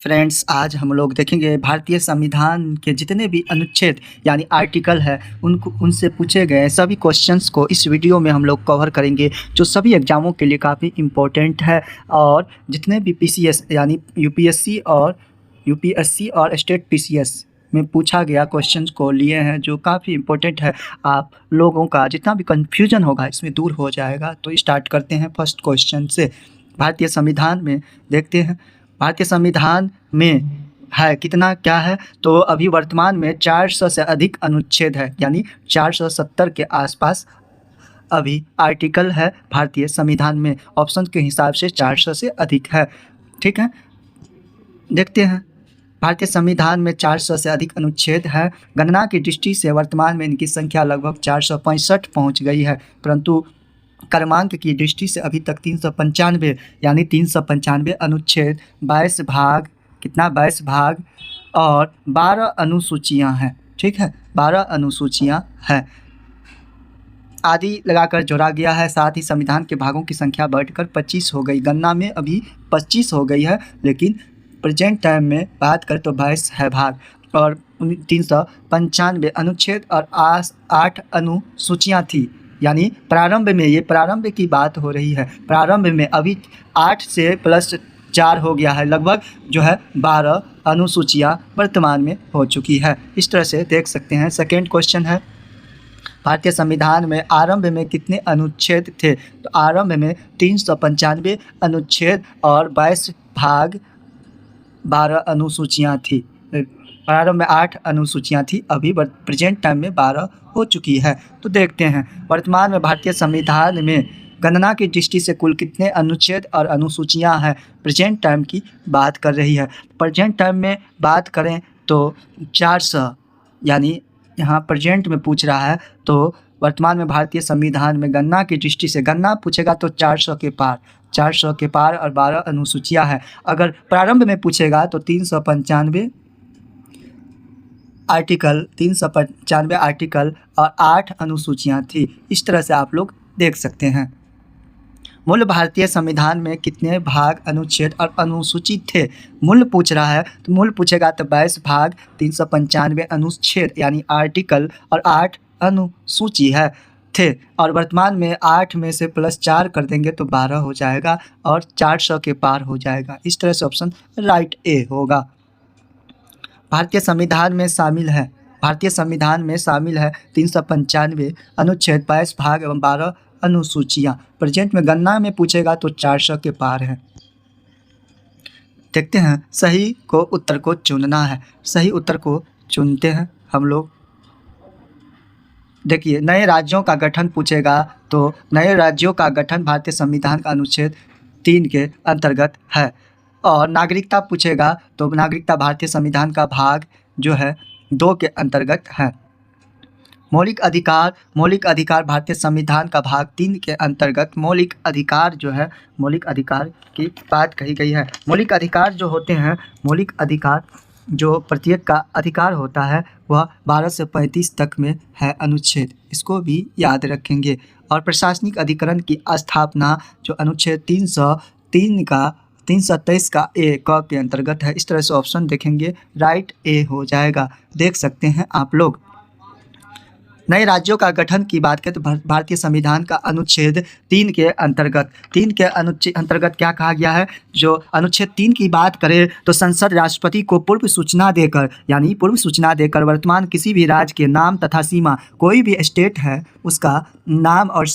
Friends, आज हम लोग देखेंगे भारतीय संविधान के जितने भी अनुच्छेद यानी आर्टिकल है उनको उनसे पूछे गए सभी क्वेश्चंस को इस वीडियो में हम लोग कवर करेंगे, जो सभी एग्जामों के लिए काफ़ी इम्पोर्टेंट है। और जितने भी पीसीएस यानी यूपीएससी और स्टेट पीसीएस में पूछा गया क्वेश्चंस को लिए हैं, जो काफ़ी इम्पोर्टेंट है। आप लोगों का जितना भी कन्फ्यूजन होगा इसमें दूर हो जाएगा। तो स्टार्ट करते हैं फर्स्ट क्वेश्चन से। भारतीय संविधान में देखते हैं, भारतीय संविधान में है कितना क्या है, तो अभी वर्तमान में 400 से अधिक अनुच्छेद है, यानी 470 के आसपास अभी आर्टिकल है भारतीय संविधान में। ऑप्शन के हिसाब से 400 से अधिक है। ठीक है, देखते हैं। भारतीय संविधान में 400 से अधिक अनुच्छेद है। गणना की दृष्टि से वर्तमान में इनकी संख्या लगभग 465 पहुंच गई है, परंतु क्रमांक की दृष्टि से अभी तक 395 यानी 395 अनुच्छेद, 22 भाग, कितना 22 भाग और 12 अनुसूचियां हैं। ठीक है, 12 अनुसूचियां हैं आदि लगाकर जोड़ा गया है। साथ ही संविधान के भागों की संख्या बढ़कर 25 हो गई। गणना में अभी 25 हो गई है, लेकिन प्रेजेंट टाइम में बात करें तो 22 है भाग और 395 अनुच्छेद और 8 अनुसूचियाँ थी। यानी प्रारंभ में, ये प्रारंभ की बात हो रही है, प्रारंभ में अभी 8 से प्लस 4 हो गया है, लगभग जो है 12 अनुसूचियाँ वर्तमान में हो चुकी है। इस तरह से देख सकते हैं। सेकेंड क्वेश्चन है, भारतीय संविधान में आरंभ में कितने अनुच्छेद थे, तो आरंभ में 395 अनुच्छेद और 22 भाग, 12 अनुसूचियाँ थी। प्रारंभ में 8 अनुसूचियाँ थी, अभी प्रेजेंट टाइम में 12 हो चुकी है। तो देखते हैं वर्तमान में भारतीय संविधान में गणना की दृष्टि से कुल कितने अनुच्छेद और अनुसूचियाँ हैं, प्रेजेंट टाइम की बात कर रही है। प्रेजेंट टाइम में बात करें तो 400, यानी यहाँ प्रेजेंट में पूछ रहा है, तो वर्तमान में भारतीय संविधान में गणना की दृष्टि से, गणना पूछेगा तो 400 के पार, 400 के पार और 12 अनुसूचियाँ हैं। अगर प्रारंभ में पूछेगा तो 395 आर्टिकल, 395 आर्टिकल और 8 अनुसूचियाँ थी। इस तरह से आप लोग देख सकते हैं। मूल भारतीय संविधान में कितने भाग, अनुच्छेद और अनुसूची थे, मूल पूछ रहा है, तो मूल पूछेगा तो 22 भाग, 395 अनुच्छेद यानी आर्टिकल और 8 अनुसूची है थे। और वर्तमान में 8 में से प्लस 4 कर देंगे तो 12 हो जाएगा और 400 के पार हो जाएगा। इस तरह से ऑप्शन राइट ए होगा। भारतीय संविधान में शामिल है, भारतीय संविधान में शामिल है 395 अनुच्छेद, 22 भाग एवं 12 अनुसूचियाँ। प्रेजेंट में गणना में पूछेगा तो 400 के पार है। देखते हैं, सही को उत्तर को चुनना है। सही उत्तर को चुनते हैं हम लोग। देखिए, नए राज्यों का गठन पूछेगा तो नए राज्यों का गठन भारतीय संविधान का अनुच्छेद 3 के अंतर्गत है। और नागरिकता पूछेगा तो नागरिकता भारतीय संविधान का भाग जो है 2 के अंतर्गत है। मौलिक अधिकार भारतीय संविधान का भाग 3 के अंतर्गत मौलिक अधिकार जो है, मौलिक अधिकार की बात कही गई है। मौलिक अधिकार जो होते हैं, मौलिक अधिकार जो प्रत्येक का अधिकार होता है वह 12 से 35 तक में है अनुच्छेद, इसको भी याद रखेंगे। और प्रशासनिक अधिकरण की स्थापना जो अनुच्छेद 303 का 323 का ए क के अंतर्गत है। इस तरह से ऑप्शन देखेंगे, राइट ए हो जाएगा। देख सकते हैं आप लोग। नए राज्यों का गठन की बात करें तो भारतीय संविधान का अनुच्छेद 3 के अंतर्गत, 3 के अंतर्गत क्या कहा गया है, जो अनुच्छेद 3 की बात करें तो संसद राष्ट्रपति को पूर्व सूचना देकर, यानी पूर्व सूचना देकर वर्तमान किसी भी राज्य के नाम तथा सीमा, कोई भी स्टेट है उसका नाम और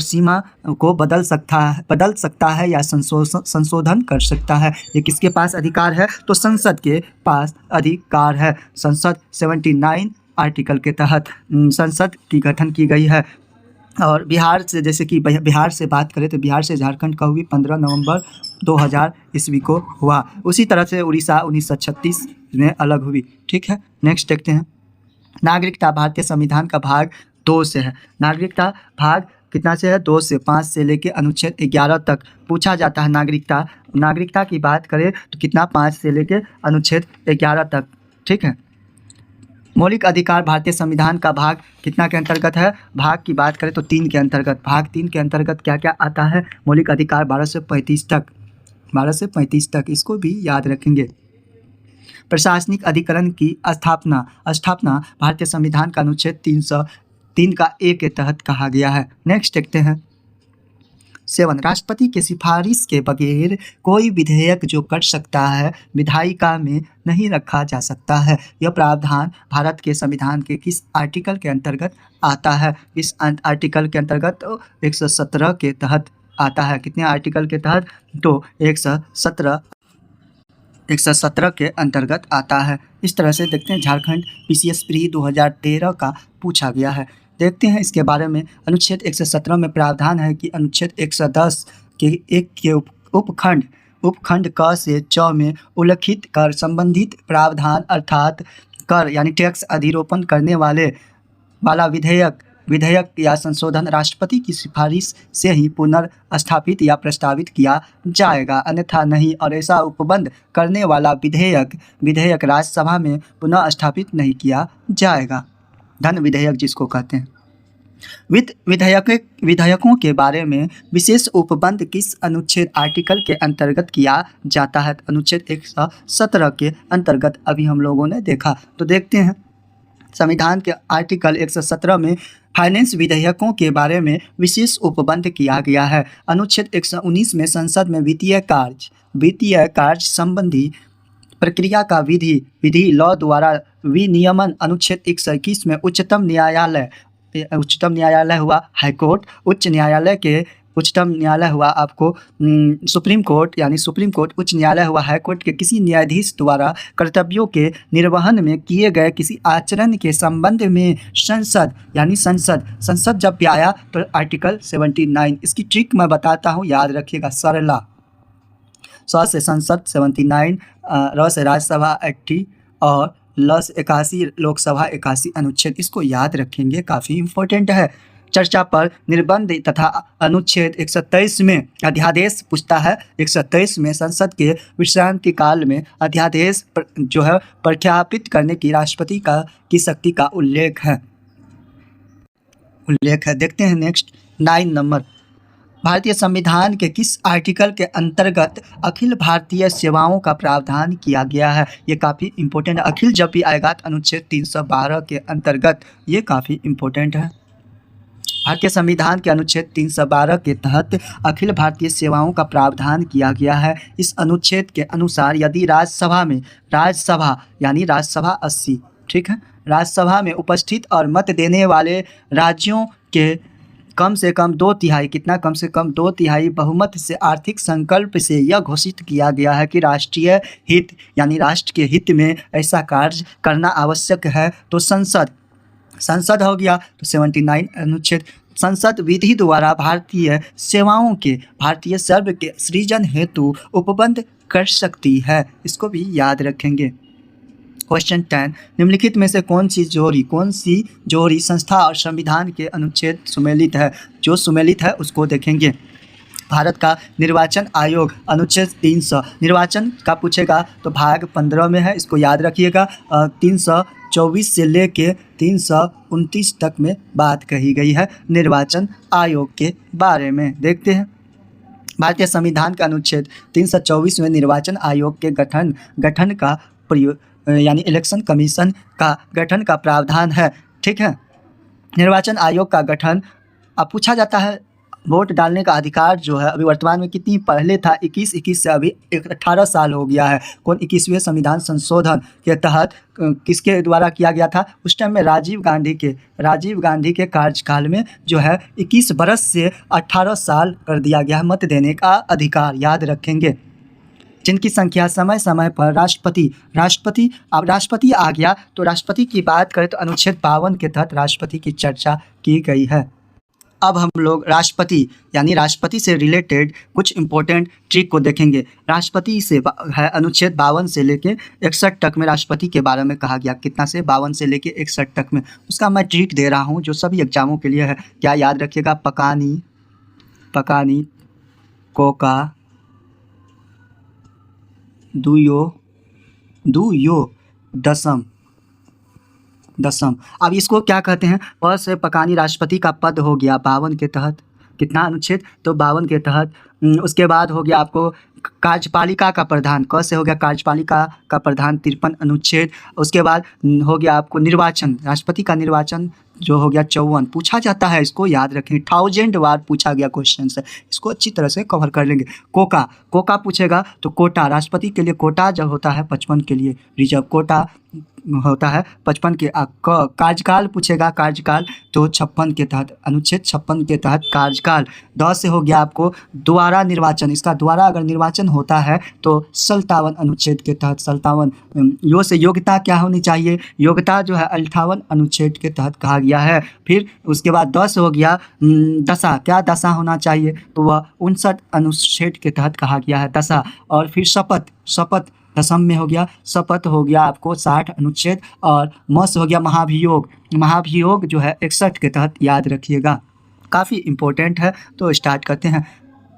सीमा को बदल सकता है या संशोधन कर सकता है। ये किसके पास अधिकार है, तो संसद के पास अधिकार है। संसद 79 आर्टिकल के तहत संसद की गठन की गई है। और बिहार से, जैसे कि बिहार से बात करें तो बिहार से झारखंड का हुई 15 नवंबर 2000 ईस्वी को हुआ। उसी तरह से उड़ीसा 1936 में अलग हुई। ठीक है, नेक्स्ट देखते हैं। नागरिकता भारतीय संविधान का भाग 2 से है। नागरिकता भाग कितना से है, 2 से, 5 से लेके अनुच्छेद 11 तक पूछा जाता है। नागरिकता की बात करें तो कितना, 5 से लेके अनुच्छेद 11 तक। ठीक है, मौलिक अधिकार भारतीय संविधान का भाग कितना के अंतर्गत है, भाग की बात करें तो 3 के अंतर्गत। भाग 3 के अंतर्गत क्या क्या आता है, मौलिक अधिकार 12 से 35 तक। 12 से 35 तक, इसको भी याद रखेंगे। प्रशासनिक अधिकरण की स्थापना भारतीय संविधान का अनुच्छेद 303 का ए के तहत कहा गया है। नेक्स्ट देखते हैं 7, राष्ट्रपति के सिफारिश के बगैर कोई विधेयक जो कर सकता है विधायिका में नहीं रखा जा सकता है। यह प्रावधान भारत के संविधान के किस आर्टिकल के अंतर्गत आता है? इस आर्टिकल के अंतर्गत 117 के तहत आता है। कितने आर्टिकल के तहत? तो 117 के अंतर्गत आता है। इस तरह से देखते हैं झारखंड PCS प्री 2013 का पूछा गया है। देखते हैं इसके बारे में। अनुच्छेद 117 में प्रावधान है कि अनुच्छेद 110 के एक के उपखंड क से च में उल्लिखित कर संबंधित प्रावधान अर्थात कर यानी टैक्स अधिरोपण करने वाला विधेयक या संशोधन राष्ट्रपति की सिफारिश से ही पुनर्स्थापित या प्रस्तावित किया जाएगा, अन्यथा नहीं। और ऐसा उपबंध करने वाला विधेयक राज्यसभा में पुनः स्थापित नहीं किया जाएगा। धन विधेयक जिसको कहते हैं। विधेयकों के बारे में विशेष उपबंध किस अनुच्छेद आर्टिकल के अंतर्गत किया जाता है? अनुच्छेद 117 के अंतर्गत अभी हम लोगों ने देखा। तो देखते हैं संविधान के आर्टिकल 117 में फाइनेंस विधेयकों के बारे में विशेष उपबंध किया गया है। अनुच्छेद 119 में संसद में वित्तीय कार्य संबंधी प्रक्रिया का विधि लॉ द्वारा विनियमन। अनुच्छेद 121 में उच्चतम न्यायालय हुआ हाईकोर्ट, उच्चतम न्यायालय हुआ आपको सुप्रीम कोर्ट यानी सुप्रीम कोर्ट, उच्च न्यायालय हुआ हाईकोर्ट के किसी न्यायाधीश द्वारा कर्तव्यों के निर्वहन में किए गए किसी आचरण के संबंध में संसद जब भी आया तो आर्टिकल 79। इसकी ट्रिक मैं बताता हूँ, याद रखिएगा। सरला स से संसद 79, र से राज्यसभा 80 और ल से 81 लोकसभा 81 अनुच्छेद। इसको याद रखेंगे, काफ़ी इम्पोर्टेंट है। चर्चा पर निर्बंध तथा अनुच्छेद 123 में अध्यादेश पूछता है। 123 में संसद के विश्रांति काल में अध्यादेश जो है प्रख्यापित करने की राष्ट्रपति की शक्ति का उल्लेख है। देखते हैं नेक्स्ट 9 नंबर। भारतीय संविधान के किस आर्टिकल के अंतर्गत अखिल भारतीय सेवाओं का प्रावधान किया गया है? ये काफ़ी इम्पोर्टेंट है। अखिल जब भी आएगा तो अनुच्छेद 312 के अंतर्गत, ये काफ़ी इम्पोर्टेंट है। भारतीय संविधान के अनुच्छेद 312 के तहत अखिल भारतीय सेवाओं का प्रावधान किया गया है। इस अनुच्छेद के अनुसार यदि राज्यसभा यानी राज्यसभा 80, ठीक है, राज्यसभा में उपस्थित और मत देने वाले राज्यों के कम से कम 2/3, कितना कम से कम 2/3 बहुमत से आर्थिक संकल्प से यह घोषित किया गया है कि राष्ट्रीय हित यानी राष्ट्र के हित में ऐसा कार्य करना आवश्यक है, तो संसद हो गया। तो 79 अनुच्छेद, संसद विधि द्वारा भारतीय सेवाओं के भारतीय सर्व के सृजन हेतु उपबंध कर सकती है। इसको भी याद रखेंगे। क्वेश्चन 10, निम्नलिखित में से कौन सी जोड़ी संस्था और संविधान के अनुच्छेद सुमेलित है? जो सुमेलित है उसको देखेंगे। भारत का निर्वाचन आयोग अनुच्छेद 300 निर्वाचन का पूछेगा तो भाग 15 में है, इसको याद रखिएगा। 324 से लेके 329 तक में बात कही गई है निर्वाचन आयोग के बारे में। देखते हैं भारतीय संविधान का अनुच्छेद 324 में निर्वाचन आयोग के गठन का यानी इलेक्शन कमीशन का गठन का प्रावधान है। ठीक है, निर्वाचन आयोग का गठन अब पूछा जाता है। वोट डालने का अधिकार जो है अभी वर्तमान में कितनी, पहले था 21 से अभी 18 साल हो गया है। कौन 21वें संविधान संशोधन के तहत किसके द्वारा किया गया था? उस टाइम में राजीव गांधी के कार्यकाल में जो है 21 बरस से 18 साल कर दिया गया है मत देने का अधिकार। याद रखेंगे। जिनकी संख्या समय समय पर राष्ट्रपति आ गया तो राष्ट्रपति की बात करें तो अनुच्छेद 52 के तहत राष्ट्रपति की चर्चा की गई है। अब हम लोग राष्ट्रपति से रिलेटेड कुछ इम्पोर्टेंट ट्रिक को देखेंगे। राष्ट्रपति से है अनुच्छेद 52 से लेके 61 तक में राष्ट्रपति के बारे में कहा गया। कितना से? 52 से लेके 61 तक में। उसका मैं ट्रिक दे रहा हूँ जो सभी एग्जामों के लिए है। क्या याद रखिएगा? पकानी कोका दुयो दसम। अब इसको क्या कहते हैं? प से पकानी राष्ट्रपति का पद हो गया 52 के तहत। कितना अनुच्छेद, तो 52 के तहत। उसके बाद हो गया आपको कार्यपालिका का प्रधान, क से हो गया कार्यपालिका का प्रधान 53 अनुच्छेद। उसके बाद हो गया आपको निर्वाचन, राष्ट्रपति का निर्वाचन जो हो गया 54, पूछा जाता है, इसको याद रखें, 1000 बार पूछा गया क्वेश्चन है, इसको अच्छी तरह से कवर कर लेंगे। कोका पूछेगा तो कोटा, राष्ट्रपति के लिए कोटा जब होता है 55 के लिए रिजर्व कोटा होता है 55 के। कार्यकाल पूछेगा, कार्यकाल तो 56 के तहत, अनुच्छेद 56 के तहत कार्यकाल। 10 से हो गया आपको द्वारा निर्वाचन, इसका द्वारा अगर निर्वाचन होता है तो 57 अनुच्छेद के तहत 57। यो से योग्यता क्या होनी चाहिए, योग्यता जो है 58 अनुच्छेद के तहत कहा गया है। फिर उसके बाद 10 हो गया दशा, क्या दशा होना चाहिए, तो वह 59 अनुच्छेद के तहत कहा गया है दशा। और फिर शपथ दशम में हो गया, शपथ हो गया आपको 60 अनुच्छेद। और मस हो गया महाभियोग जो है 61 के तहत, याद रखिएगा, काफ़ी इम्पोर्टेंट है। तो स्टार्ट करते हैं।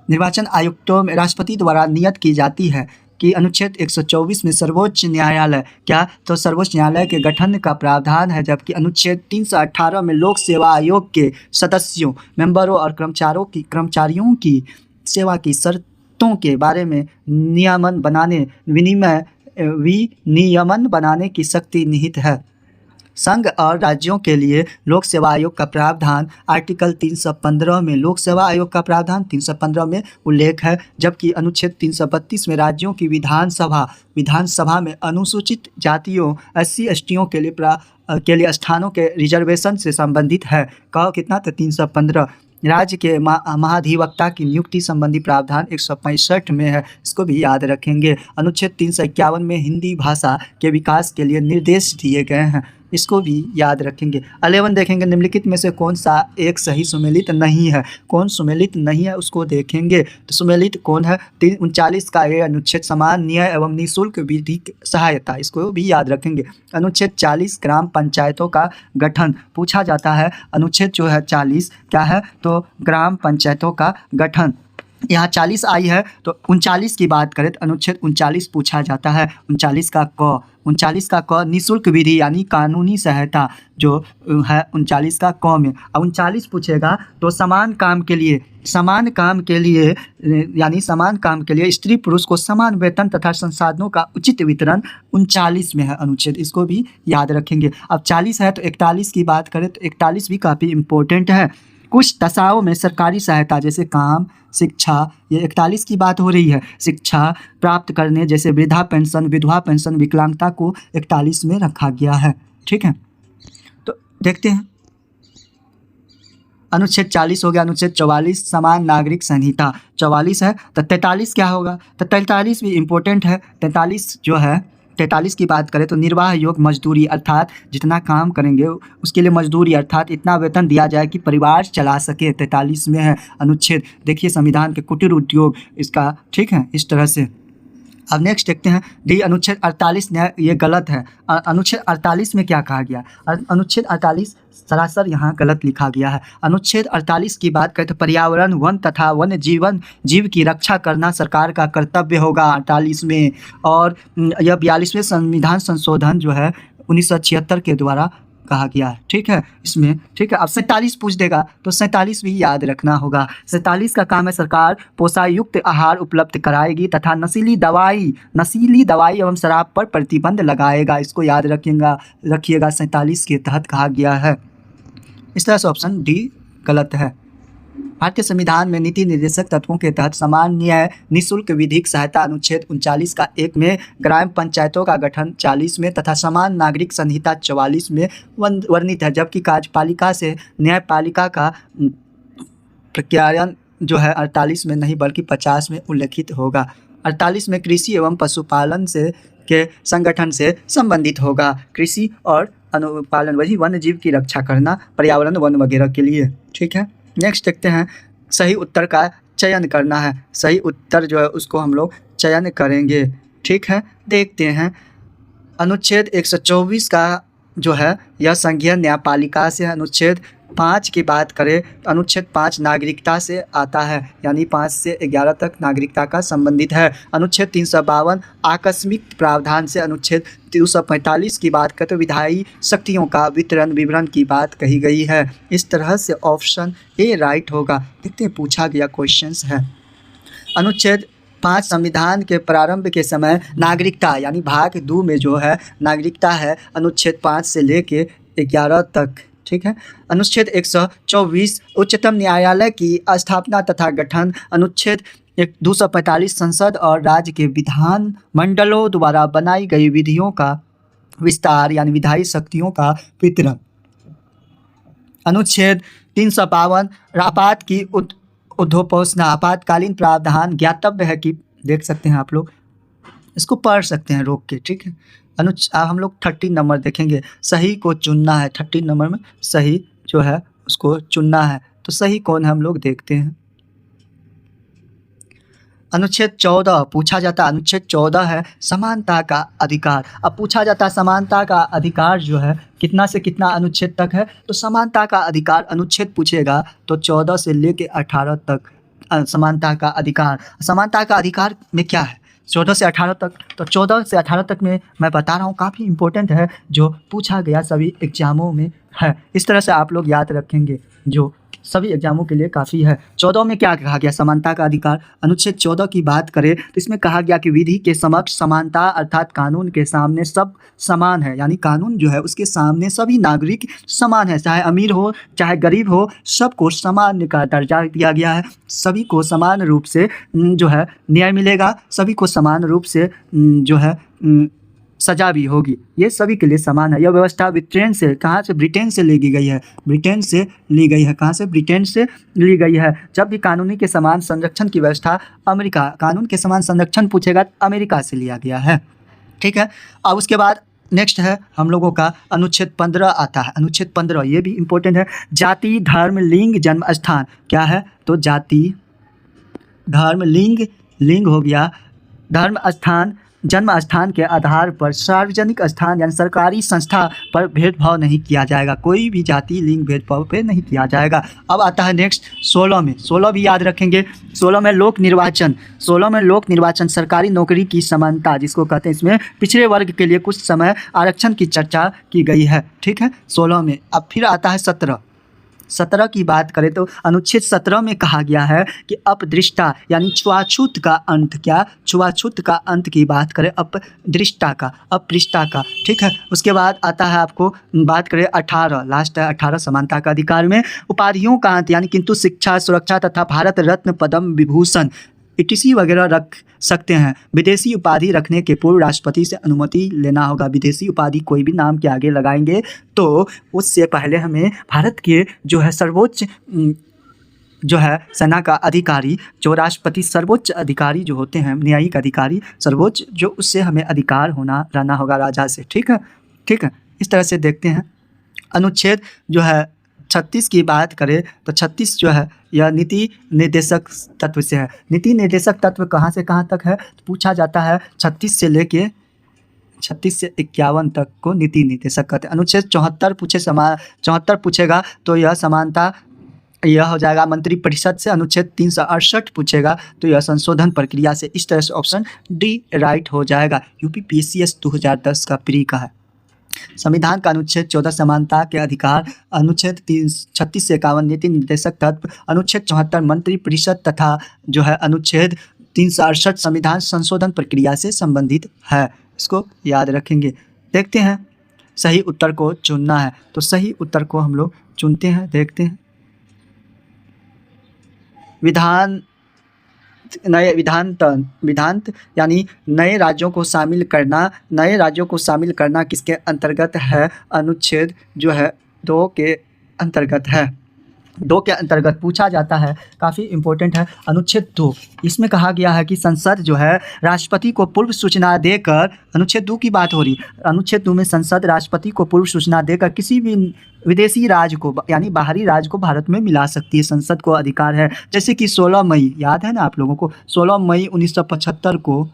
निर्वाचन आयुक्तों में राष्ट्रपति द्वारा नियत की जाती है कि अनुच्छेद 124 में सर्वोच्च न्यायालय, क्या, तो सर्वोच्च न्यायालय के गठन का प्रावधान है। जबकि अनुच्छेद 318 में लोक सेवा आयोग के सदस्यों, मेंबरों और कर्मचारियों की सेवा की शर्तों के बारे में विनियमन बनाने की शक्ति निहित है। संघ और राज्यों के लिए लोक सेवा आयोग का प्रावधान आर्टिकल 315 में, लोक सेवा आयोग का प्रावधान 315 में उल्लेख है। जबकि अनुच्छेद 332 में राज्यों की विधानसभा में अनुसूचित जातियों SC STों के लिए स्थानों के रिजर्वेशन से संबंधित है। कहो कितना, तो 315। राज्य के महाधिवक्ता की नियुक्ति संबंधी प्रावधान 165 में है, इसको भी याद रखेंगे। अनुच्छेद 351 में हिंदी भाषा के विकास के लिए निर्देश दिए गए हैं, इसको भी याद रखेंगे। 11 देखेंगे, निम्नलिखित में से कौन सा एक सही सुमेलित नहीं है, कौन सुमेलित नहीं है उसको देखेंगे। तो सुमेलित कौन है, 39 का ये अनुच्छेद समान न्याय एवं निःशुल्क विधिक सहायता, इसको भी याद रखेंगे। अनुच्छेद 40 ग्राम पंचायतों का गठन पूछा जाता है, अनुच्छेद जो है 40 क्या है, तो ग्राम पंचायतों का गठन। यहाँ 40 आई है तो 39 की बात करें तो अनुच्छेद 39 पूछा जाता है। 39 का क निःशुल्क विधि यानी कानूनी सहायता जो है 39 का क में। अब 39 पूछेगा तो समान काम के लिए स्त्री पुरुष को समान वेतन तथा संसाधनों का उचित वितरण 39 में है अनुच्छेद, इसको भी याद रखेंगे। अब 40 है तो 41 की बात करें तो 41 भी काफ़ी इम्पोर्टेंट है। कुछ दशाओं में सरकारी सहायता जैसे काम, शिक्षा, ये 41 की बात हो रही है, शिक्षा प्राप्त करने जैसे वृद्धा पेंशन, विधवा पेंशन, विकलांगता को 41 में रखा गया है। ठीक है, तो देखते हैं। अनुच्छेद 40 हो गया। अनुच्छेद 44 समान नागरिक संहिता 44 है, तो 43 क्या होगा, तो 43 भी इम्पोर्टेंट है। 43 जो है, 43 की बात करें तो निर्वाह योग्य मजदूरी, अर्थात जितना काम करेंगे उसके लिए मजदूरी अर्थात इतना वेतन दिया जाए कि परिवार चला सके, 43 में है अनुच्छेद। देखिए संविधान के कुटीर उद्योग इसका, ठीक है, इस तरह से। अब नेक्स्ट देखते हैं डी, अनुच्छेद 48 ये गलत है। अनुच्छेद 48 में क्या कहा गया, अनुच्छेद 48 सरासर यहाँ गलत लिखा गया है। अनुच्छेद 48 की बात करें तो पर्यावरण, वन तथा वन्य जीव की रक्षा करना सरकार का कर्तव्य होगा 48 में। और यह 42वें संविधान संशोधन जो है 1976 के द्वारा कहा गया है। ठीक है, इसमें ठीक है। अब 47 पूछ देगा तो 47 भी याद रखना होगा। 47 का काम है सरकार पोषायुक्त आहार उपलब्ध कराएगी तथा नशीली दवाई एवं शराब पर प्रतिबंध लगाएगा, इसको याद रखिएगा 47 के तहत कहा गया है। इस तरह से ऑप्शन डी गलत है। भारतीय संविधान में नीति निर्देशक तत्वों के तहत समान न्याय निःशुल्क विधिक सहायता अनुच्छेद 39 का 1 में, ग्राम पंचायतों का गठन 40 में तथा समान नागरिक संहिता 44 में वर्णित है। जबकि कार्यपालिका से न्यायपालिका का प्रक्रियान्वयन जो है 48 में नहीं बल्कि 50 में उल्लेखित होगा। 48 में कृषि एवं पशुपालन के संगठन से संबंधित होगा। कृषि और अनुपालन वही वन्य जीव की रक्षा करना, पर्यावरण वन वगैरह के लिए। ठीक है, नेक्स्ट देखते हैं। सही उत्तर का चयन करना है, सही उत्तर जो है उसको हम लोग चयन करेंगे। ठीक है, देखते हैं। अनुच्छेद 124 का जो है यह संघीय न्यायपालिका से, अनुच्छेद 5 की बात करें तो अनुच्छेद 5 नागरिकता से आता है, यानी 5 से 11 तक नागरिकता का संबंधित है। अनुच्छेद 352 आकस्मिक प्रावधान से अनुच्छेद 345 की बात करें तो विधायी शक्तियों का वितरण विवरण की बात कही गई है। इस तरह से ऑप्शन ए राइट होगा। देखते हैं पूछा गया क्वेश्चंस है। अनुच्छेद 5 संविधान के प्रारंभ के समय नागरिकता यानी भाग 2 में जो है नागरिकता है अनुच्छेद 5 से लेके 11 तक, ठीक है। अनुच्छेद 124 उच्चतम न्यायालय की स्थापना तथा गठन। अनुच्छेद 245 संसद और राज्य के विधान मंडलों द्वारा बनाई गई विधियों का विस्तार यानी विधायी शक्तियों का वितरण। अनुच्छेद 352 आपात की उद्घोषणा। आपातकालीन प्रावधान ज्ञातव्य है कि देख सकते हैं आप लोग, इसको पढ़ सकते हैं रोक के, ठीक है। हम लोग 13 नंबर देखेंगे, सही को चुनना है। 13 नंबर में सही जो है उसको चुनना है, तो सही कौन है हम लोग देखते हैं। अनुच्छेद 14 पूछा जाता है, अनुच्छेद 14 है समानता का अधिकार। अब पूछा जाता है समानता का अधिकार जो है कितना से कितना अनुच्छेद तक है, तो समानता का अधिकार अनुच्छेद पूछेगा तो 14 से लेके 18 तक समानता का अधिकार। समानता का अधिकार में क्या है 14 से 18 तक, तो 14 से 18 तक में मैं बता रहा हूँ काफ़ी इंपॉर्टेंट है, जो पूछा गया सभी एग्जामों में है। इस तरह से आप लोग याद रखेंगे, जो सभी एग्जामों के लिए काफ़ी है। 14 में क्या कहा गया समानता का अधिकार। अनुच्छेद 14 की बात करें तो इसमें कहा गया कि विधि के समक्ष समानता अर्थात कानून के सामने सब समान है, यानी कानून जो है उसके सामने सभी नागरिक समान है, चाहे अमीर हो चाहे गरीब हो, सबको समान का दर्जा दिया गया है। सभी को समान रूप से जो है न्याय मिलेगा, सभी को समान रूप से जो है सजा भी होगी, ये सभी के लिए समान है। यह व्यवस्था ब्रिटेन से कहाँ से ब्रिटेन से ली गई है, ब्रिटेन से ली गई है। कहाँ से ब्रिटेन से ली गई है। जब भी कानूनी के समान संरक्षण की व्यवस्था अमेरिका, कानून के समान संरक्षण पूछेगा अमेरिका से लिया गया है, ठीक है। अब उसके बाद नेक्स्ट है हम लोगों का अनुच्छेद 15 आता है। अनुच्छेद 15 ये भी इम्पोर्टेंट है। जाति धर्म लिंग जन्म स्थान क्या है, तो जाति धर्म लिंग हो गया, धर्म स्थान जन्म स्थान के आधार पर सार्वजनिक स्थान यानी सरकारी संस्था पर भेदभाव नहीं किया जाएगा। कोई भी जाति लिंग भेदभाव पे नहीं किया जाएगा। अब आता है नेक्स्ट 16 में, 16 भी याद रखेंगे। 16 में लोक निर्वाचन, 16 में लोक निर्वाचन सरकारी नौकरी की समानता जिसको कहते हैं, इसमें पिछड़े वर्ग के लिए कुछ समय आरक्षण की चर्चा की गई है, ठीक है 16 में। अब फिर आता है 17 की बात करें तो अनुच्छेद 17 में कहा गया है कि अपदृष्टा यानी छुआछूत का अंत, क्या छुआछूत का अंत की बात करें अपदृष्टा का, ठीक है। उसके बाद आता है आपको बात करें 18, लास्ट है 18 समानता का अधिकार में उपाधियों का अंत, यानी किंतु शिक्षा सुरक्षा तथा भारत रत्न पद्म विभूषण etc वगैरह रख सकते हैं। विदेशी उपाधि रखने के पूर्व राष्ट्रपति से अनुमति लेना होगा। विदेशी उपाधि कोई भी नाम के आगे लगाएंगे तो उससे पहले हमें भारत के जो है सर्वोच्च जो है सेना का अधिकारी, जो राष्ट्रपति सर्वोच्च अधिकारी जो होते हैं, न्यायिक अधिकारी सर्वोच्च, जो उससे हमें अधिकार रहना होगा राजा से, ठीक है। इस तरह से देखते हैं। अनुच्छेद जो है 36 की बात करें तो 36 जो है यह नीति निर्देशक तत्व से है। नीति निर्देशक तत्व कहाँ से कहाँ तक है तो पूछा जाता है 36 से 51 तक को नीति निर्देशक कहते हैं। अनुच्छेद 74 पूछेगा तो यह समानता यह हो जाएगा मंत्रिपरिषद से। अनुच्छेद 368 पूछेगा तो यह संशोधन प्रक्रिया से। इस तरह से ऑप्शन डी राइट हो जाएगा। यूपीपीसीएस 2010 का प्री का है। संविधान का अनुच्छेद 14 समानता के अधिकार, अनुच्छेद 36 से 51 नीति निर्देशक तत्व, अनुच्छेद 74 मंत्रिपरिषद तथा जो है अनुच्छेद 368 संविधान संशोधन प्रक्रिया से संबंधित है। इसको याद रखेंगे। देखते हैं सही उत्तर को चुनना है, तो सही उत्तर को हम लोग चुनते हैं। देखते हैं विधांत यानी नए राज्यों को शामिल करना किसके अंतर्गत है। अनुच्छेद जो है 2 के अंतर्गत है। 2 के अंतर्गत पूछा जाता है, काफ़ी इम्पोर्टेंट है। अनुच्छेद 2 इसमें कहा गया है कि संसद जो है राष्ट्रपति को पूर्व सूचना देकर, अनुच्छेद 2 की बात हो रही, अनुच्छेद 2 में संसद राष्ट्रपति को पूर्व सूचना देकर किसी भी विदेशी राज्य को यानी बाहरी राज्य को भारत में मिला सकती है। संसद को अधिकार है। जैसे कि 16 मई याद है ना आप लोगों को, 16 मई 1975 को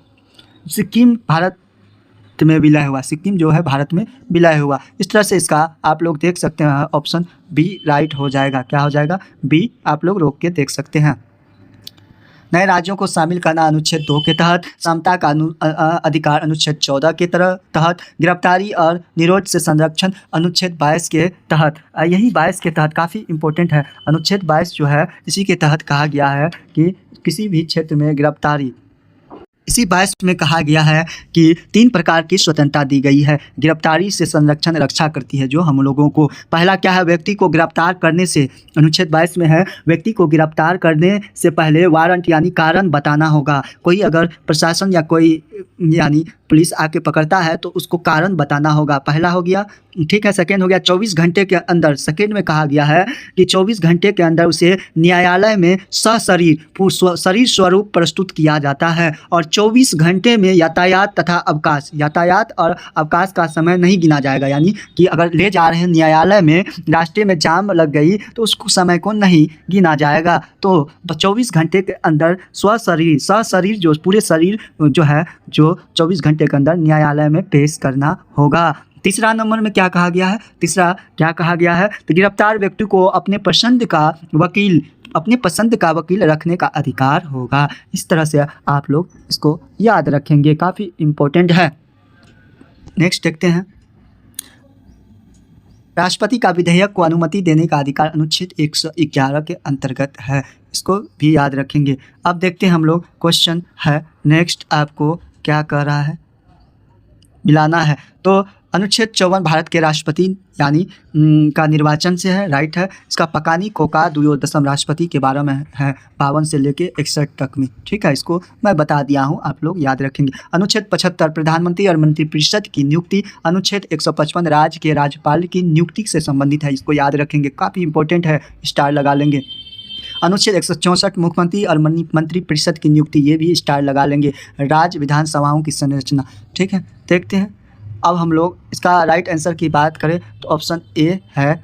सिक्किम भारत में विलय हुआ, सिक्किम जो है भारत में विलय हुआ। इस तरह से इसका आप लोग देख सकते हैं ऑप्शन बी राइट हो जाएगा। क्या हो जाएगा? बी आप लोग रोक के देख सकते हैं। नए राज्यों को शामिल करना अनुच्छेद 2 के तहत, समता का अधिकार अनुच्छेद 14 के तहत, गिरफ्तारी और निरोध से संरक्षण अनुच्छेद 22 के तहत। यही 22 के तहत काफ़ी इम्पोर्टेंट है। अनुच्छेद 22 जो है इसी के तहत कहा गया है कि किसी भी क्षेत्र में गिरफ्तारी, इसी 22 में कहा गया है कि 3 प्रकार की स्वतंत्रता दी गई है। गिरफ्तारी से संरक्षण रक्षा करती है जो हम लोगों को। पहला क्या है? व्यक्ति को गिरफ्तार करने से, अनुच्छेद 22 में है, व्यक्ति को गिरफ्तार करने से पहले वारंट यानी कारण बताना होगा। कोई अगर प्रशासन या कोई यानी पुलिस आके पकड़ता है तो उसको कारण बताना होगा। पहला हो गया, ठीक है। सेकेंड हो गया 24 घंटे के अंदर, सेकेंड में कहा गया है कि 24 घंटे के अंदर उसे न्यायालय में सशरीर शरीर स्वरूप प्रस्तुत किया जाता है। और 24 घंटे में यातायात तथा अवकाश, यातायात और अवकाश का समय नहीं गिना जाएगा। यानी कि अगर ले जा रहे हैं न्यायालय में, रास्ते में जाम लग गई तो उसको समय को नहीं गिना जाएगा। तो 24 घंटे के अंदर सशरीर जो पूरे शरीर जो है जो 24 घंटे के अंदर न्यायालय में पेश करना होगा। तीसरा नंबर में क्या कहा गया है? तीसरा क्या कहा गया है? तो गिरफ्तार व्यक्ति को अपने पसंद का वकील रखने का अधिकार होगा। इस तरह से आप लोग इसको याद रखेंगे, काफ़ी इम्पोर्टेंट है। नेक्स्ट देखते हैं। राष्ट्रपति का विधेयक को अनुमति देने का अधिकार अनुच्छेद 111 के अंतर्गत है। इसको भी याद रखेंगे। अब देखते हैं हम लोग, क्वेश्चन है नेक्स्ट, आपको क्या कह रहा है, मिलाना है। तो अनुच्छेद 54 भारत के राष्ट्रपति यानी का निर्वाचन से है, राइट है। इसका पकानी कोका द्वयोदशम राष्ट्रपति के बारे में है, 52 से लेके 61 तक में, ठीक है। इसको मैं बता दिया हूँ, आप लोग याद रखेंगे। अनुच्छेद 75 प्रधानमंत्री और मंत्रिपरिषद की नियुक्ति, अनुच्छेद 155 राज्य के राज्यपाल की नियुक्ति से संबंधित है। इसको याद रखेंगे, काफ़ी इंपॉर्टेंट है, स्टार लगा लेंगे। अनुच्छेद 164 मुख्यमंत्री और मंत्रिपरिषद की नियुक्ति, ये भी स्टार लगा लेंगे। राज्य विधानसभाओं की संरचना, ठीक है। देखते हैं अब हम लोग इसका राइट आंसर की बात करें तो ऑप्शन ए है।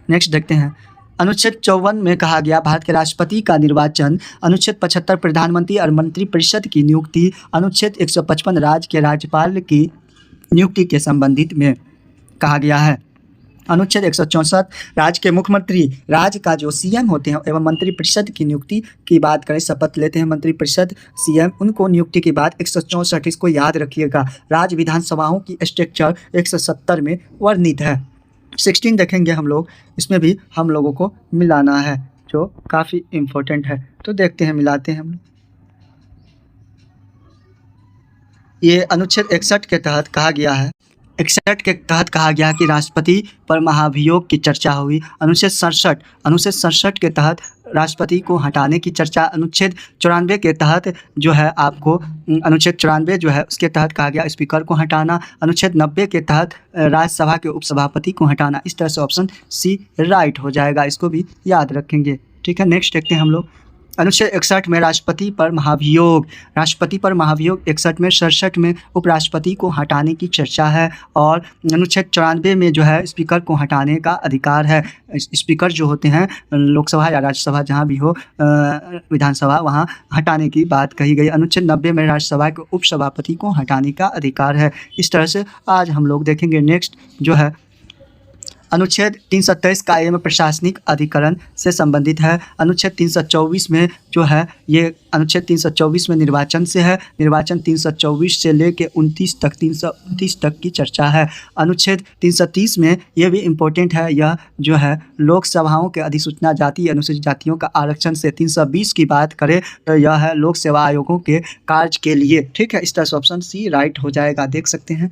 नेक्स्ट देखते हैं। अनुच्छेद 54 में कहा गया भारत के राष्ट्रपति का निर्वाचन, अनुच्छेद 75 प्रधानमंत्री और मंत्रिपरिषद की नियुक्ति, अनुच्छेद 155 राज्य के राज्यपाल की नियुक्ति के संबंधित में कहा गया है। अनुच्छेद 164 राज्य के मुख्यमंत्री, राज्य का जो सीएम होते हैं एवं मंत्रिपरिषद की नियुक्ति की बात करें, शपथ लेते हैं मंत्रिपरिषद सीएम, उनको नियुक्ति के बाद 164, इसको याद रखिएगा। राज्य विधानसभाओं की स्ट्रक्चर 170 में वर्णित है। 16 देखेंगे हम लोग, इसमें भी हम लोगों को मिलाना है जो काफ़ी इम्पोर्टेंट है। तो देखते हैं, मिलाते हैं हम लोग। ये अनुच्छेद 61 के तहत कहा गया है, 61 के तहत कहा गया कि राष्ट्रपति पर महाभियोग की चर्चा हुई। अनुच्छेद 67 के तहत राष्ट्रपति को हटाने की चर्चा। अनुच्छेद 94 के तहत जो है आपको, अनुच्छेद 94 जो है उसके तहत कहा गया स्पीकर को हटाना। अनुच्छेद 90 के तहत राज्यसभा के उपसभापति को हटाना। इस तरह से ऑप्शन सी राइट हो जाएगा, इसको भी याद रखेंगे, ठीक है। नेक्स्ट देखते हैं हम लोग। अनुच्छेद 61 में राष्ट्रपति पर महाभियोग, 61 में, 67 में उपराष्ट्रपति को हटाने की चर्चा है। और अनुच्छेद 94 में जो है स्पीकर को हटाने का अधिकार है। स्पीकर जो होते हैं लोकसभा या राज्यसभा जहां भी हो, विधानसभा, वहां हटाने की बात कही गई। अनुच्छेद 90 में राज्यसभा के उपसभापति को हटाने का अधिकार है। इस तरह से आज हम लोग देखेंगे। नेक्स्ट जो है अनुच्छेद 323 कायम प्रशासनिक अधिकरण से संबंधित है। अनुच्छेद 324 में जो है, ये अनुच्छेद 324 में निर्वाचन से है। निर्वाचन 324 से लेके 329 तक की चर्चा है। अनुच्छेद 330 में ये भी इम्पोर्टेंट है, यह जो है लोकसभाओं के अधिसूचना जाति अनुसूचित जातियों का आरक्षण से। 320 की बात करें तो यह है लोक सेवा आयोगों के कार्य के लिए, ठीक है। इस तरह से ऑप्शन सी राइट हो जाएगा, देख सकते हैं।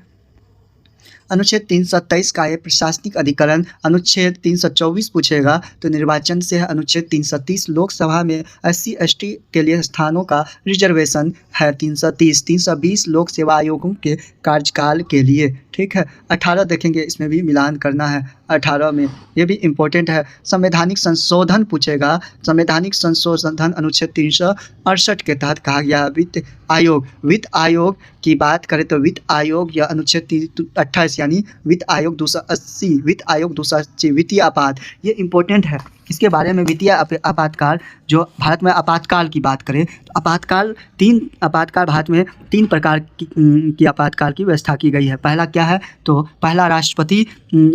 अनुच्छेद 327 का ये प्रशासनिक अधिकरण, अनुच्छेद 324 पूछेगा तो निर्वाचन से है। अनुच्छेद 330 लोकसभा में SC ST के लिए स्थानों का रिजर्वेशन है। 320 लोक सेवा आयोगों के कार्यकाल के लिए, ठीक है। 18 देखेंगे, इसमें भी मिलान करना है। 18 में ये भी इम्पोर्टेंट है, संवैधानिक संशोधन पूछेगा। संवैधानिक संशोधन अनुच्छेद 368 के तहत कहा गया। वित्त आयोग की बात करें तो वित्त आयोग या अनुच्छेद 28 210 यानी वित्त आयोग 280, वित्त आयोग 280 वित्तीय आपात, ये इंपॉर्टेंट है। इसके बारे में वित्तीय आपातकाल, जो भारत में आपातकाल की बात करें तो आपातकाल भारत में 3 प्रकार की आपातकाल की व्यवस्था की गई है। पहला क्या है, तो पहला राष्ट्रपति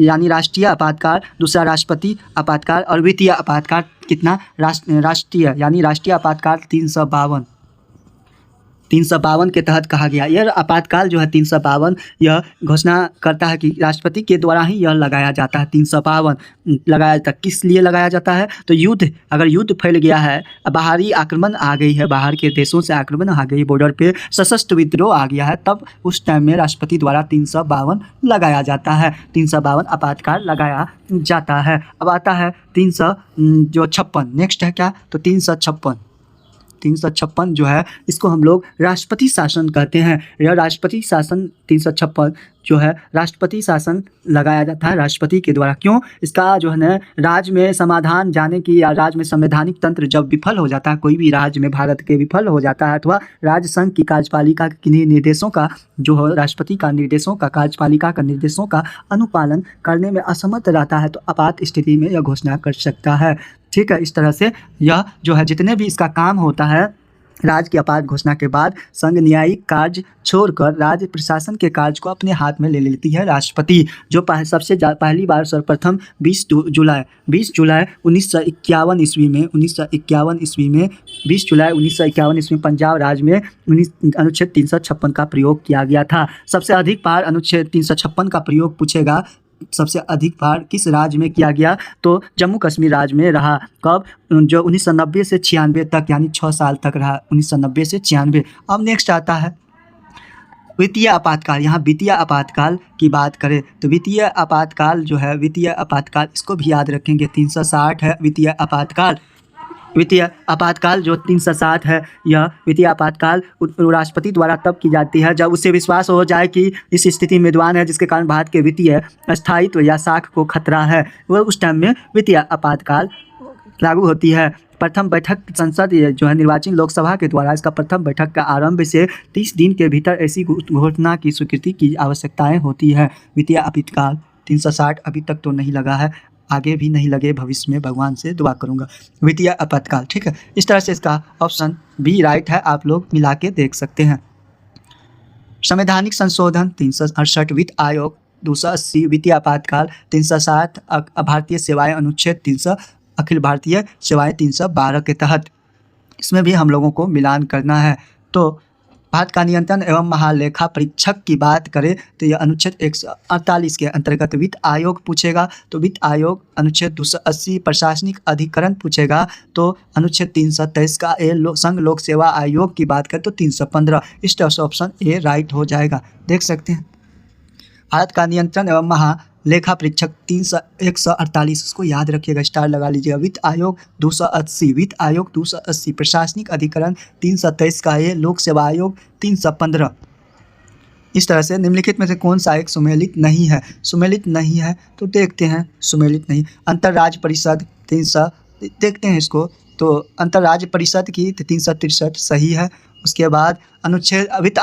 यानी राष्ट्रीय आपातकाल, दूसरा राष्ट्रपति आपातकाल और वित्तीय आपातकाल कितना राष्ट्रीय यानी राष्ट्रीय आपातकाल 352 के तहत कहा गया। यह आपातकाल जो है 352 यह घोषणा करता है कि राष्ट्रपति के द्वारा ही यह लगाया जाता है। 352 लगाया जाता है, किस लिए लगाया जाता है, तो अगर युद्ध फैल गया है, बाहरी आक्रमण आ गई है, बाहर के देशों से आक्रमण आ गई, बॉर्डर पे सशस्त्र विद्रोह आ गया है, तब उस टाइम में राष्ट्रपति द्वारा 352 लगाया जाता है। 352 आपातकाल लगाया जाता है। अब आता है 356, नेक्स्ट है क्या, तो 356 जो है इसको हम लोग राष्ट्रपति शासन कहते हैं। यह राष्ट्रपति शासन 356 जो है राष्ट्रपति शासन लगाया जाता है राष्ट्रपति के द्वारा। क्यों, इसका जो है ना राज्य में समाधान जाने की या राज्य में संवैधानिक तंत्र जब विफल हो जाता है, कोई भी राज्य में भारत के विफल हो जाता है अथवा राज्य संघ की कार्यपालिका के किन्हीं निर्देशों का जो है राष्ट्रपति का निर्देशों का कार्यपालिका का निर्देशों का अनुपालन करने में असमर्थ रहता है, तो आपात स्थिति में यह घोषणा कर सकता है। ठीक है, इस तरह से यह जो है जितने भी इसका काम होता है, राज्य की आपात घोषणा के बाद संघ न्यायिक कार्य छोड़कर राज्य प्रशासन के कार्य को अपने हाथ में ले लेती है राष्ट्रपति, जो पहली बार सर्वप्रथम 20 जुलाई 1951 ईस्वी में 20 जुलाई 1951 ईस्वी में पंजाब राज्य में अनुच्छेद 356 का प्रयोग किया गया था। सबसे अधिक बार अनुच्छेद 356 का प्रयोग पूछेगा, सबसे अधिक बार किस राज्य में किया गया, तो जम्मू कश्मीर राज्य में रहा। कब, जो 1990 से 96 तक यानी 6 साल तक रहा, 1990 से 96। अब नेक्स्ट आता है वित्तीय आपातकाल। यहाँ वित्तीय आपातकाल की बात करें तो वित्तीय आपातकाल जो है, वित्तीय आपातकाल इसको भी याद रखेंगे, 360 है वित्तीय आपातकाल। वित्तीय आपातकाल जो 360 है, यह वित्तीय आपातकाल राष्ट्रपति द्वारा तब की जाती है जब उसे विश्वास हो जाए कि इस स्थिति में विद्वान है जिसके कारण भारत के वित्तीय स्थायित्व या साख को खतरा है, वह उस टाइम में वित्तीय आपातकाल लागू होती है। प्रथम बैठक संसद जो है निर्वाचित लोकसभा के द्वारा इसका प्रथम बैठक का आरंभ से 30 दिन के भीतर ऐसी घोषणा की स्वीकृति की आवश्यकताएँ होती है। वित्तीय आपातकाल 360 अभी तक तो नहीं लगा है, आगे भी नहीं लगे, भविष्य में भगवान से दुआ करूंगा। वित्तीय आपातकाल, ठीक है, इस तरह से इसका ऑप्शन बी राइट है, आप लोग मिला के देख सकते हैं। संवैधानिक संशोधन 368 वित्त आयोग 280 वित्तीय आपातकाल 360 भारतीय सेवाएं अनुच्छेद 300 अखिल भारतीय सेवाएं 312 के तहत, इसमें भी हम लोगों को मिलान करना है। तो भारत का नियंत्रण एवं महालेखा परीक्षक की बात करें तो यह अनुच्छेद 148 के अंतर्गत वित्त आयोग पूछेगा, तो वित्त आयोग अनुच्छेद 280 प्रशासनिक अधिकरण पूछेगा, तो अनुच्छेद 323 का संघ लोक सेवा आयोग की बात करें तो 315, इस तरह से ऑप्शन ए राइट हो जाएगा। देख सकते हैं भारत का नियंत्रण एवं महालेखा परीक्षक 148, उसको याद रखिएगा, स्टार लगा लीजिएगा। वित्त आयोग 280, वित्त आयोग 280, प्रशासनिक अधिकरण 323 का ये, लोक सेवा आयोग 315। इस तरह से निम्नलिखित में से कौन सा एक सुमेलित नहीं है, सुमेलित नहीं है तो देखते हैं, सुमेलित नहीं। अंतर्राज्य परिषद 300, देखते हैं इसको, तो अंतर्राज्य परिषद की 363 सही है। उसके बाद अनुच्छेद वित्त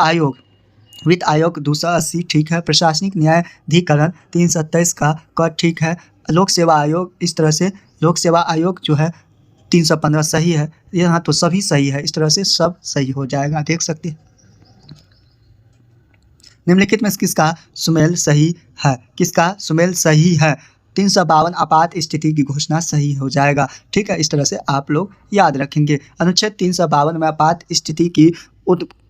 आयोग 280 ठीक है। प्रशासनिक न्यायाधिकरण 327 का ठीक है। लोक सेवा आयोग, इस तरह से लोक सेवा आयोग जो है 315 सही है। यहाँ तो सभी सही है, इस तरह से सब सही हो जाएगा, देख सकते हैं। निम्नलिखित में किसका सुमेल सही है, किसका सुमेल सही है, 352 आपात स्थिति की घोषणा सही हो जाएगा। ठीक है, इस तरह से आप लोग याद रखेंगे। अनुच्छेद 352 में आपात स्थिति की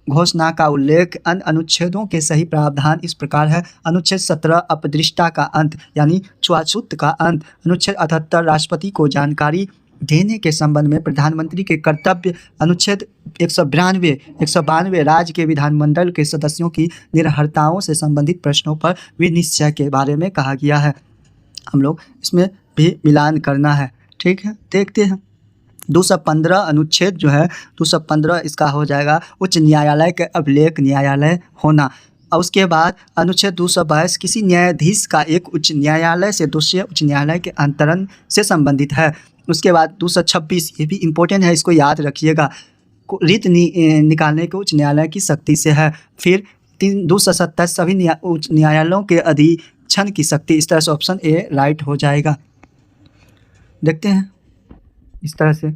घोषणा का उल्लेख अन्य अनुच्छेदों के सही प्रावधान इस प्रकार है। अनुच्छेद 17 अपदृष्टता का अंत यानी छुआछूत का अंत। अनुच्छेद 78 राष्ट्रपति को जानकारी देने के संबंध में प्रधानमंत्री के कर्तव्य। अनुच्छेद 192 राज्य के विधानमंडल के सदस्यों की निर्भरताओं से संबंधित प्रश्नों पर विनिश्चय के बारे में कहा गया है। हम लोग इसमें भी मिलान करना है। ठीक है, देखते हैं। 215 अनुच्छेद जो है 215 इसका हो जाएगा उच्च न्यायालय के अभिलेख न्यायालय होना। और उसके बाद अनुच्छेद 222 किसी न्यायाधीश का एक उच्च न्यायालय से दूसरे उच्च न्यायालय के अंतरण से संबंधित है। उसके बाद 226, ये भी इम्पोर्टेंट है, इसको याद रखिएगा, रीत निकालने के उच्च न्यायालय की शक्ति से है। फिर 270 सभी उच्च न्यायालयों के अधीक्षण की शक्ति। इस तरह से ऑप्शन ए राइट हो जाएगा। देखते हैं इस तरह से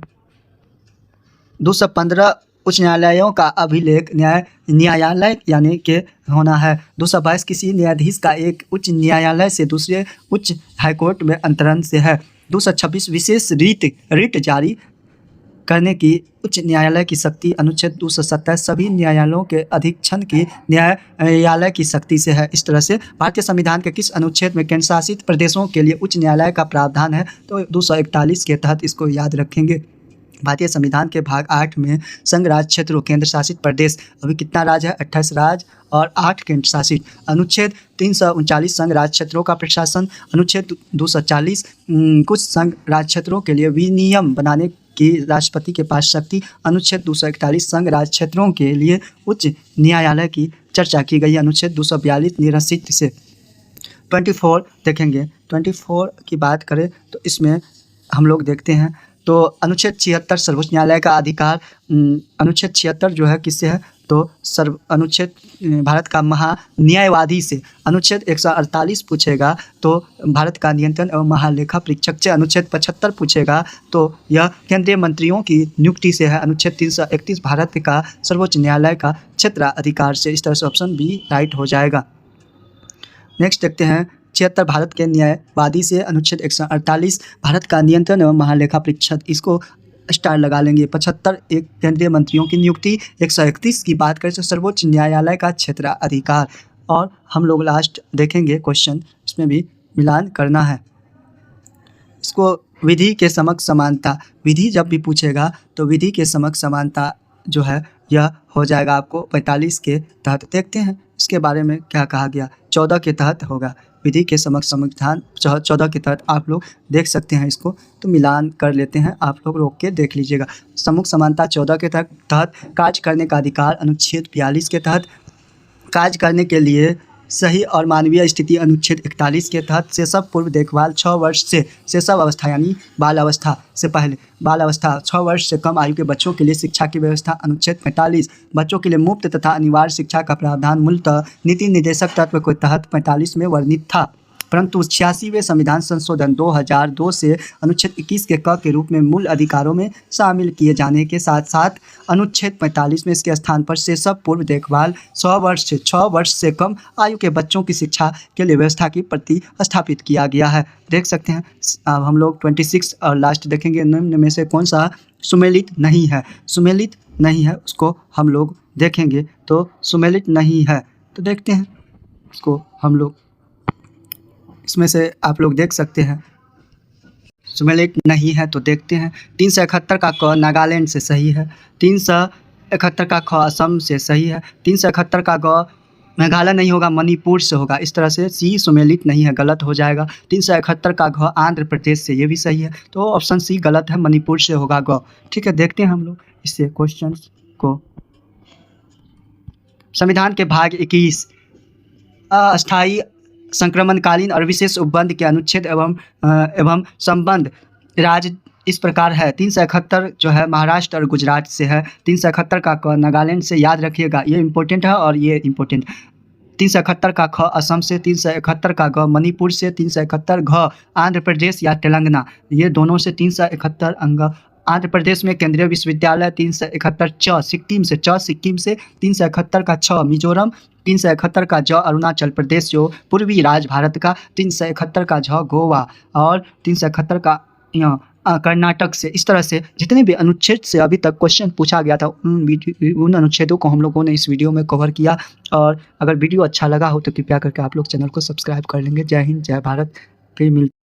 215 उच्च न्यायालयों का अभिलेख न्यायालय यानी कि होना है। 222 किसी न्यायाधीश का एक उच्च न्यायालय से दूसरे उच्च हाईकोर्ट में अंतरण से है। 226 विशेष रिट जारी करने की उच्च न्यायालय की शक्ति। अनुच्छेद 227 सभी न्यायालयों के अधीक्षण की न्यायालय की शक्ति से है। इस तरह से भारतीय संविधान के किस अनुच्छेद में केंद्र शासित प्रदेशों के लिए उच्च न्यायालय का प्रावधान है? तो 241 के तहत इसको याद रखेंगे। भारतीय संविधान के भाग 8 में संघ राज्य क्षेत्र केंद्र शासित प्रदेश, अभी कितना राज्य है? 28 राज्य और 8 केंद्र शासित। अनुच्छेद 339 संघ राज्य क्षेत्रों का प्रशासन। अनुच्छेद 240 कुछ संघ राज्य क्षेत्रों के लिए विनियम बनाने की राष्ट्रपति के पास शक्ति। अनुच्छेद 241 संघ राज्य क्षेत्रों के लिए उच्च न्यायालय की चर्चा की गई। अनुच्छेद 242 निरसित से। 24 देखेंगे। 24 की बात करें तो इसमें हम लोग देखते हैं तो अनुच्छेद 76 सर्वोच्च न्यायालय का अधिकार। अनुच्छेद 76 जो है किससे है? तो अनुच्छेद भारत का महान्यायवादी से। अनुच्छेद 148 पूछेगा तो भारत का नियंत्रण एवं महालेखा परीक्षक से। अनुच्छेद 75 पूछेगा तो यह केंद्रीय मंत्रियों की नियुक्ति से है। अनुच्छेद 331 भारत का सर्वोच्च न्यायालय का क्षेत्राधिकार से। इस तरह से ऑप्शन बी राइट हो जाएगा। नेक्स्ट देखते हैं 76 भारत के न्यायवादी से। अनुच्छेद 148 भारत का नियंत्रण एवं महालेखा परीक्षक, इसको स्टार लगा लेंगे। 75 एक केंद्रीय मंत्रियों की नियुक्ति। 131 की बात करें तो सर्वोच्च न्यायालय का क्षेत्राधिकार। और हम लोग लास्ट देखेंगे क्वेश्चन, इसमें भी मिलान करना है। इसको विधि के समक्ष समानता, विधि जब भी पूछेगा तो विधि के समक्ष समानता जो है यह हो जाएगा आपको 45 के तहत। देखते हैं इसके बारे में क्या कहा गया। 14 के तहत होगा। विधि के समक्ष संविधान 14 के तहत आप लोग देख सकते हैं। इसको तो मिलान कर लेते हैं, आप लोग रोक के देख लीजिएगा। सम्मुख समानता 14 के तहत। कार्य करने का अधिकार अनुच्छेद 42 के तहत। कार्य करने के लिए सही और मानवीय स्थिति अनुच्छेद 41 के तहत। शैशव पूर्व देखभाल 6 वर्ष से शैशव अवस्था यानी बाल अवस्था से पहले, बाल अवस्था 6 वर्ष से कम आयु के बच्चों के लिए शिक्षा की व्यवस्था अनुच्छेद 45। बच्चों के लिए मुफ्त तथा अनिवार्य शिक्षा का प्रावधान मूलतः नीति निर्देशक तत्व के तहत 45 में वर्णित था, परंतु 86वें संविधान संशोधन 2002 से अनुच्छेद 21 के क के रूप में मूल अधिकारों में शामिल किए जाने के साथ साथ अनुच्छेद 45 में इसके स्थान पर शैशव पूर्व देखभाल 6 वर्ष से कम आयु के बच्चों की शिक्षा के लिए व्यवस्था की प्रतिस्थापित किया गया है। देख सकते हैं। अब हम लोग 26 और लास्ट देखेंगे। निम्न में से कौन सा सुमेलित नहीं है? सुमेलित नहीं है उसको हम लोग देखेंगे। तो सुमेलित नहीं है तो देखते हैं उसको हम लोग। इसमें से आप लोग देख सकते हैं सुमेलित नहीं है तो देखते हैं। 371 का क नागालैंड से सही है। 371 का ख असम से सही है। 371 का ग मेघालय नहीं होगा, मणिपुर से होगा। इस तरह से सी सुमेलित नहीं है, गलत हो जाएगा। 371 का घ आंध्र प्रदेश से, ये भी सही है। तो ऑप्शन सी गलत है, मणिपुर से होगा ग। ठीक है, देखते हैं हम लोग इससे क्वेश्चन को। संविधान के भाग 21 अस्थायी संक्रमणकालीन और विशेष उपबंध के अनुच्छेद एवं संबंध राज्य इस प्रकार है। 371 जो है महाराष्ट्र और गुजरात से है। 371 का क नागालैंड से, याद रखिएगा, ये इंपॉर्टेंट है और ये इंपॉर्टेंट। 371 का ख असम से। 371 का ग मणिपुर से। 371 घ आंध्र प्रदेश या तेलंगाना, ये दोनों से 371 अंग। आंध्र प्रदेश में केंद्रीय विश्वविद्यालय। 371 च सिक्किम से, च सिक्किम से। 371 का छ मिजोरम। 371 का ज अरुणाचल प्रदेश जो पूर्वी राज्य भारत का। 371 का झ गोवा और 371 का कर्नाटक से। इस तरह से जितने भी अनुच्छेद से अभी तक क्वेश्चन पूछा गया था उन अनुच्छेदों को हम लोगों ने इस वीडियो में कवर किया। और अगर वीडियो अच्छा लगा हो तो कृपया करके आप लोग चैनल को सब्सक्राइब कर लेंगे। जय हिंद, जय भारत। फिर मिलते